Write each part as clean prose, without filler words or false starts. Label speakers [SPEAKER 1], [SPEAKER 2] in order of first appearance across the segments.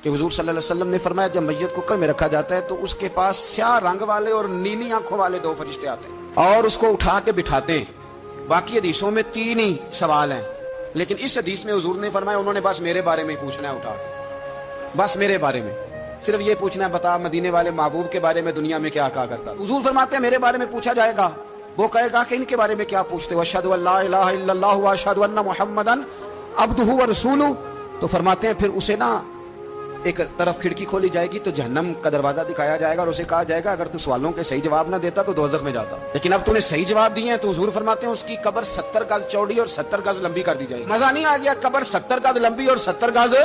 [SPEAKER 1] کہ حضور صلی اللہ علیہ وسلم نے فرمایا جب میت کو قبر میں رکھا جاتا ہے تو اس کے پاس سیاہ رنگ والے اور نیلی آنکھوں والے 2 فرشتے آتے ہیں اور اس کو اٹھا کے بٹھاتے ہیں۔ باقی حدیثوں میں 3 ہی سوال ہیں، لیکن اس حدیث میں حضور نے فرمایا انہوں نے بس میرے بارے میں پوچھنا ہے، اٹھا کے بس میرے بارے میں صرف یہ پوچھنا ہے، بتا مدینے والے محبوب کے بارے میں دنیا میں کیا کہا کرتا۔ حضور فرماتے ہیں میرے بارے میں پوچھا جائے گا، وہ کہے گا کہ ان کے بارے میں کیا پوچھتے ہو؟ اشہد ان لا الہ الا اللہ واشہد ان محمدن عبدہ ورسولہ۔ تو فرماتے ہیں پھر اسے نا ایک طرف کھڑکی کھولی جائے گی تو جہنم کا دروازہ دکھایا جائے گا اور اسے کہا جائے گا اگر تو سوالوں کے صحیح جواب نہ دیتا تو دوزخ میں جاتا، لیکن اب تو نے صحیح جواب دیے ہیں۔ تو حضور فرماتے ہیں اس کی قبر 70 گز چوڑی اور 70 گز لمبی کر دی جائے گی۔ مزہ نہیں آ گیا؟ قبر 70 گز لمبی اور 70 گز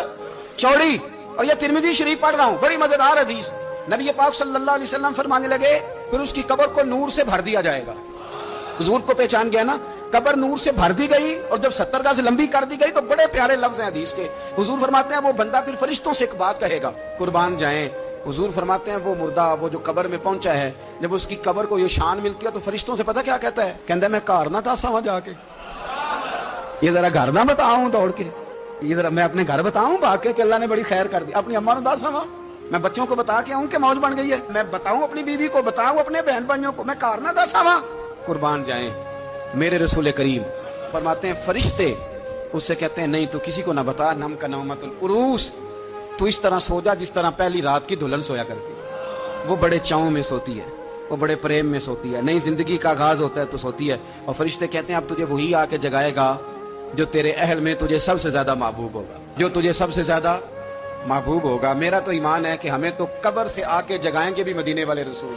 [SPEAKER 1] چوڑی، اور یہ ترمذی شریف پڑھ رہا ہوں، بڑی مزیدار حدیث۔ نبی پاک صلی اللہ علیہ وسلم فرمانے لگے پھر اس کی قبر کو نور سے بھر دیا جائے گا۔ حضور کو پہچان گیا نا، قبر نور سے بھر دی گئی اور جب 70 گز لمبی کر دی گئی تو بڑے پیارے لفظ ہیں حدیث کے۔ حضور فرماتے ہیں وہ بندہ پھر فرشتوں سے ایک بات کہے گا، قربان جائیں۔ حضور فرماتے ہیں وہ مردہ وہ جو قبر میں پہنچا ہے، جب اس کی قبر کو یہ شان ملتی ہے تو فرشتوں سے پتہ کیا کہتا ہے؟ کہتا ہے میں گھر نہ دسا وہاں جا کے، یہ ذرا گھر نہ بتاؤں دوڑ کے، یہ ذرا میں اپنے گھر بتاؤں بھاگ کے کہ اللہ نے بڑی خیر کر دی، اپنی اماں نے دسا وہاں، میں بچوں کو بتا کے آؤں کہ موج بن گئی ہے، میں بتاؤں اپنی بیوی کو، بتاؤں اپنے بہن بھائیوں کو، میں گھر نہ دسا وہاں۔ قربان جائیں میرے رسول کریم فرماتے ہیں فرشتے اس سے کہتے ہیں نہیں تو کسی کو نہ بتا، نم کا نومت العروس، تو اس طرح سو جا جس طرح پہلی رات کی دلہن سویا کرتی ہے، وہ بڑے چاؤں میں سوتی ہے، وہ بڑے پریم میں سوتی ہے، نئی زندگی کا آغاز ہوتا ہے تو سوتی ہے، اور فرشتے کہتے ہیں اب تجھے وہی آ کے جگائے گا جو تیرے اہل میں تجھے سب سے زیادہ محبوب ہوگا، جو تجھے سب سے زیادہ محبوب ہوگا۔ میرا تو ایمان ہے کہ ہمیں تو قبر سے آ کے جگائیں گے بھی مدینے والے رسول۔